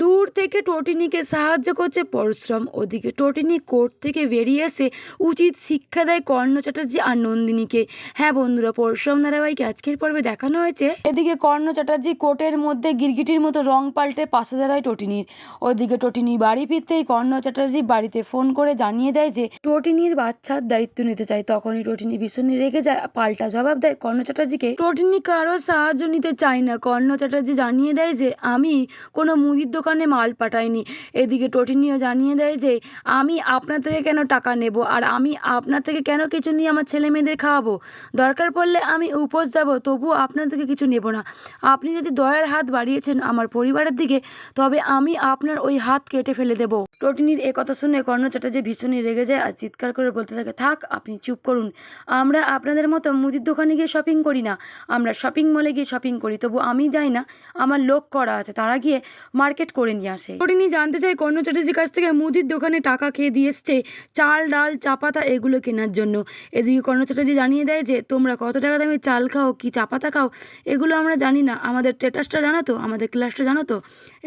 দূর থেকে টটিনিকে সাহায্য করছে পরশুরাম। ওদিকে টটিনি কোর্ট থেকে বেরিয়ে এসে উচিত শিক্ষা দেয় কর্ণ চ্যাটার্জি আর নন্দিনীকে। হ্যাঁ বন্ধুরা, পরশুরাম ধারাবাহিকে আজকের পর্বে দেখানো হয়েছে এদিকে কর্ণ চ্যাটার্জি কোর্টের মধ্যে গিরগিটির মতো রং পাল্টে পাশে দাঁড়ায় টটিনির। ওদিকে টটিনি বাড়ি ফিরতেই কর্ণ চ্যাটার্জি বাড়িতে ফোন করে জানিয়ে দেয় যে টটিনির বাচ্চার দায়িত্ব নিতে চায়। তখনই টটিনি ভীষণ রেগে যায়, পাল্টা জবাব দেয় কর্ণ চ্যাটার্জিকে টটিনি কারো সাহায্য নিতে চায় না। কর্ণ চ্যাটার্জি জানিয়ে দেয় যে আমি কোনো মুদির দোকানে মাল পাঠাইনি। এদিকে টটিনিও জানিয়ে দেয় যে আমি আপনার থেকে কেন টাকা নেব, আর আমি আপনার থেকে কেন কিছু নিয়ে আমার ছেলে মেয়েদের খাওয়াবো। দরকার পড়লে আমি উপোস যাব, তবুও আপনার থেকে কিছু নেব না। আপনি যদি দয়ার হাত বাড়িয়েছেন আমার পরিবারের দিকে, তবে আমি আপনার ওই হাত কেটে ফেলে দেব। টটিনির এ কথা শুনে কর্ণ চ্যাটার্জি ভীষণই রেগে যায় আর চিৎকার করে বলতে থাকে, থাক আপনি চুপ করুন। আমরা আপনাদের মতো মুদির দোকানে গিয়ে শপিং করি না, আমরা শপিং মলে গিয়ে শপিং করি। তবু আমি যাই না, আমার লোক করা আছে, তারা গিয়ে মার্কেট করে নিয়ে আসে। টটিনি জানতে চাই কর্ণ চ্যাটার্জির কাছ থেকে মুদির দোকানে টাকা খেয়ে দিয়ে এসছে চাল ডাল চা পাতা এগুলো কেনার জন্য। এদিকে কর্ণ চ্যাটার্জি জানিয়ে দেয় যে তোমরা কত টাকা দামে চাল খাও কি চা পাতা খাও এগুলো আমরা জানি না, আমাদের স্ট্যাটাসটা জানো তো, আমাদের ক্লাসটা জানো তো।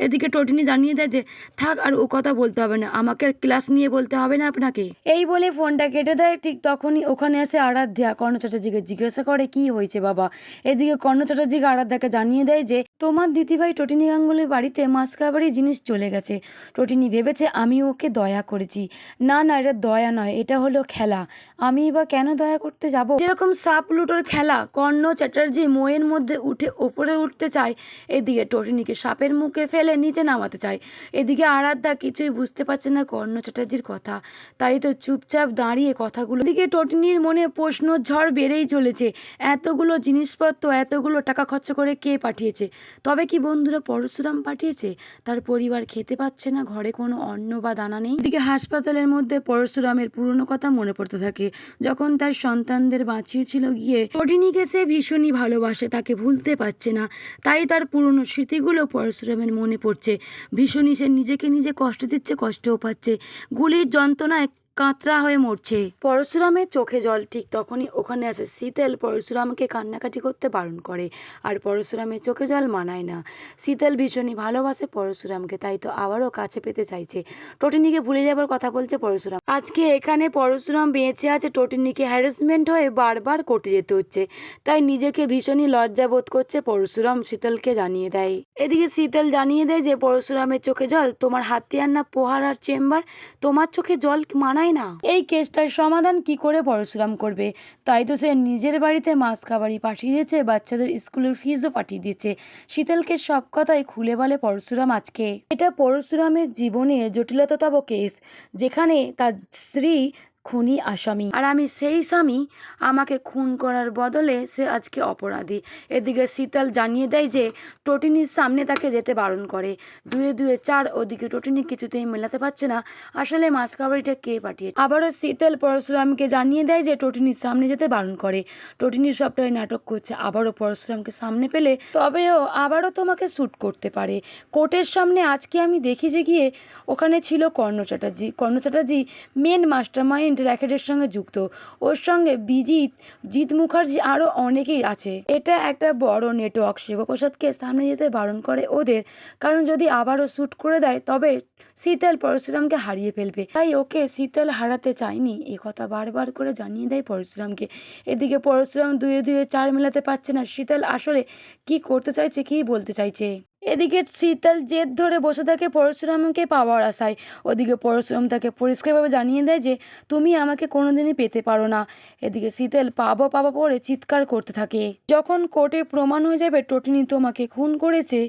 এদিকে টটিনি জানিয়ে দেয় যে থাক আর ও কথা বলতে হবে না, আমাকে ক্লাস নিয়ে বলতে হবে না আপনাকে। এই বলে ফোনটা কেটে দেয়। ঠিক তখনই ওখানে আসে আরাধ্যা। কর্ণ চ্যাটার্জিকে জিজ্ঞাসা করে কি হয়েছে বাবা। এদিকে কর্ণ চ্যাটার্জিকে আরাধ্যাকে জানিয়ে দেয় যে তোমার দিদিভাই টটিনি গাঙ্গুলির বাড়িতে মাছ খাবারই জিনিস চলে গেছে। টটিনি ভেবেছে আমি ওকে দয়া করেছি। না না, এটা দয়া নয়, এটা হলো খেলা। আমি বা কেন দয়া করতে যাব? যেরকম সাপ লুটোর খেলা কর্ণ চ্যাটার্জি মোয়ের মধ্যে উঠে ওপরে উঠতে চায়, এদিকে টটিনিকে সাপের মুখে ফেলে নিচে নামাতে চায়। এদিকে আরাধ্যা কিছুই বুঝতে পারছে না কর্ণ চ্যাটার্জির কথা, তাই তো চুপচাপ দাঁড়িয়ে কথাগুলো। এদিকে টটিনির মনে প্রশ্ন ঝড় বেড়েই চলেছে, এতগুলো জিনিসপত্র এতগুলো টাকা খরচ করে কে পাঠিয়েছে? তবে কি বন্ধুরা পরশুরাম পাঠিয়েছে? তার পরিবার খেতে পাচ্ছে না, ঘরে কোনো অন্ন বা দানা নেই। এদিকে হাসপাতালের মধ্যে পরশুরামের পুরনো কথা মনে পড়তে থাকে, যখন তার সন্তানদের বাঁচিয়েছিল গিয়ে। টটিনিকে সে ভীষণই ভালোবাসে, তাকে ভুলতে পারছে না, তাই তার পুরনো স্মৃতিগুলো পরশুরামের মনে পড়ছে। ভীষণই সে নিজেকে নিজে কষ্ট দিচ্ছে, কষ্টও পাচ্ছে, গুলির যন্ত্রণায় কাতরা হয়ে মরছে। পরশুরামের চোখে জল। ঠিক তখনই ওখানে আসে শীতল, পরশুরামকে কান্নাকাটি করতে বারণ করে, আর পরশুরামের চোখে জল মানায় না। শীতল ভীষণই ভালোবাসে পরশুরামকে, তাই তো আবারও কাছে পেতে চাইছে। টটিনিকে ভুলে যাবার কথা বলছে পরশুরাম। আজকে এখানে পরশুরাম বেঁচে আছে, টটিনিকে হ্যারাসমেন্ট হয়ে বারবার কোর্টে যেতে হচ্ছে, তাই নিজেকে ভীষণই লজ্জা বোধ করছে পরশুরাম শীতলকে জানিয়ে দেয়। এদিকে শীতল জানিয়ে দেয় যে পরশুরামের চোখে জল তোমার হাতিয়ার না প্রহার আর চেম্বার, তোমার চোখে জল মানায় না। এই কেসটার সমাধান কি করে পরশুরাম করবে? তাই তো সে নিজের বাড়িতে মাছ খাবারই পাঠিয়ে দিয়েছে, বাচ্চাদের স্কুলের ফিজও পাঠিয়ে দিয়েছে। শীতলকে সব কথাই খুলে বলে পরশুরাম আজকে। এটা পরশুরামের জীবনে জটিলতম কেস, যেখানে তার স্ত্রী খুনি আসামি, আর আমি সেই স্বামী, আমাকে খুন করার বদলে সে আজকে অপরাধী। এদিকে শীতল জানিয়ে দেয় যে টটিনির সামনে তাকে যেতে বারণ করে। দুয়ে দুয়ে চার। ওদিকে টটিনি কিছুতেই মেলাতে পারছে না আসলে মাছ খাবারটা কে পাঠিয়েছে। আবারও শীতল পরশুরামকে জানিয়ে দেয় যে টটিনির সামনে যেতে বারণ করে। টটিনির সবটাই নাটক করছে, আবারও পরশুরামকে সামনে পেলে তবেও আবারও তোমাকে শ্যুট করতে পারে। কোর্টের সামনে আজকে আমি দেখি যে গিয়ে ওখানে ছিল কর্ণ চ্যাটার্জি। কর্ণ চ্যাটার্জি মেন মাস্টার মাইন্ড র্যাকেটের সঙ্গে যুক্ত, ওর সঙ্গে বিজিত, জিৎ মুখার্জি আরও অনেকেই আছে। এটা একটা বড় নেটওয়ার্ক। শিবপ্রসাদকে সামনে যেতে বারণ করে ওদের, কারণ যদি আবারও শ্যুট করে দেয় তবে শীতল পরশুরামকে হারিয়ে ফেলবে, তাই ওকে শীতল হারাতে চায়নি, এ কথা বারবার করে জানিয়ে দেয় পরশুরামকে। এদিকে পরশুরাম দুয়ে দুয়ে চার মেলাতে পারছে না, শীতল আসলে কি করতে চাইছে, কি বলতে চাইছে। এদিকে শীতল জেদ ধরে বসে থাকে পরশুরামকে পাওয়ার আশায়। ওদিকে পরশুরাম তাকে পরিষ্কারভাবে জানিয়ে দেয় যে তুমি আমাকে কোনোদিনই পেতে পারো না। এদিকে শীতল পাবো পাবো পরে চিৎকার করতে থাকে। যখন কোর্টে প্রমাণ হয়ে যাবে টটিনি তোমাকে খুন করেছে,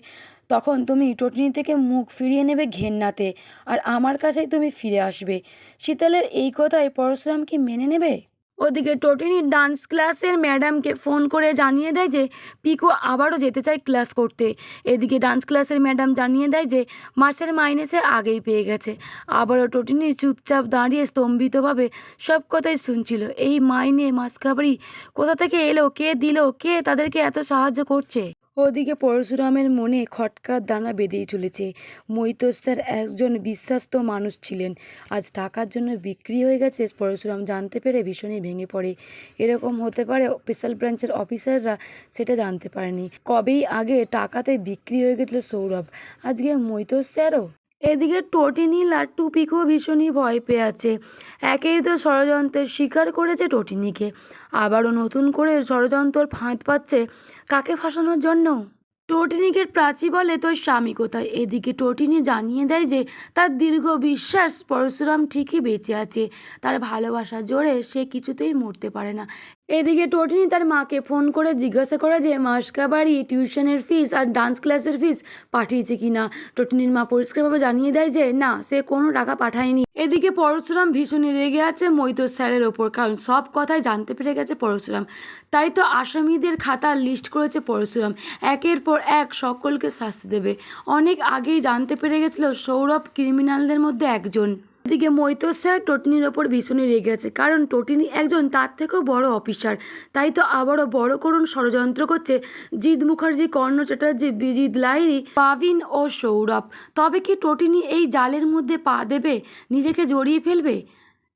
তখন তুমি টটিনি থেকে মুখ ফিরিয়ে নেবে ঘেন্নাতে, আর আমার কাছেই তুমি ফিরে আসবে। শীতলের এই কথায় পরশুরাম কি মেনে নেবে? ওদিকে টটিনি ডান্স ক্লাসের ম্যাডামকে ফোন করে জানিয়ে দেয় যে পিকো আবারও যেতে চায় ক্লাস করতে। এদিকে ডান্স ক্লাসের ম্যাডাম জানিয়ে দেয় যে মাসের মাইনে সে আগেই পেয়ে গেছে। আবারও টটিনি চুপচাপ দাঁড়িয়ে স্তম্ভিতভাবে সব কথাই শুনছিল। এই মাইনে মাস খাবারই কোথা থেকে এলো, কে দিল, কে তাদেরকে এত সাহায্য করছে? ওদিকে পরশুরামের মনে খটকার দানা বেঁধেই চলেছে। মৈতর স্যার একজন বিশ্বাস্ত মানুষ ছিলেন, আজ টাকার জন্য বিক্রি হয়ে গেছে। পরশুরাম জানতে পেরে ভীষণই ভেঙে পড়ে। এরকম হতে পারে স্পেশাল ব্রাঞ্চের অফিসাররা সেটা জানতে পারেনি। কবেই আগে টাকাতে বিক্রি হয়ে গেছিল সৌরভ, আজকে মৈতর স্যারও। এদিকে টোটিনি লাট্টু পিকো ভীষণই ভয় পেয়ে আছে। একেই তো ষড়যন্ত্রের শিকার করেছে টোটিনিকে, আবারও নতুন করে ষড়যন্ত্র ফাঁদ পাচ্ছে কাকে ফাঁসানোর জন্য। টোটিনিকে প্রাচী বলে তোর স্বামী কোথায়। এদিকে টোটিনি জানিয়ে দেয় যে তার দীর্ঘ বিশ্বাস পরশুরাম ঠিকই বেঁচে আছে, তার ভালোবাসার জোরে সে কিছুতেই মরতে পারে না। এদিকে টোটিনি তার মাকে ফোন করে জিজ্ঞাসা করে যে মাসকা বাড়ি টিউশনের ফিস আর ডান্স ক্লাসের ফিস পাঠিয়েছে কিনা। টোটিনির মা পরিষ্কারভাবে জানিয়ে দেয় যে না, সে কোনো টাকা পাঠায়নি। এদিকে পরশুরাম ভীষণই রেগে আছে মৈতর স্যারের ওপর, কারণ সব কথাই জানতে পেরে গেছে পরশুরাম। তাই তো আসামিদের খাতার লিস্ট করেছে পরশুরাম, একের পর এক সকলকে শাস্তি দেবে। অনেক আগেই জানতে পেরে গেছিল সৌরভ ক্রিমিনালদের মধ্যে একজন। এদিকে মৈতর স্যার টোটিনির ওপর ভীষণই রেগে আছে, কারণ টোটিনি একজন তার থেকেও বড় অফিসার। তাই তো আবারও বড় করুণ ষড়যন্ত্র করছে জিৎ মুখার্জি, কর্ণ চ্যাটার্জি, বিজিত লাহিড়ী, পাভিন ও সৌরভ। তবে কি টোটিনি এই জালের মধ্যে পা দেবে, নিজেকে জড়িয়ে ফেলবে,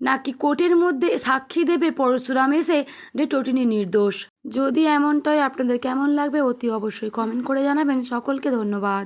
নাকি কোর্টের মধ্যে সাক্ষী দেবে পরশুরাম এসে যে টোটিনি নির্দোষ? যদি এমনটাই আপনাদের কেমন লাগবে অতি অবশ্যই কমেন্ট করে জানাবেন। সকলকে ধন্যবাদ।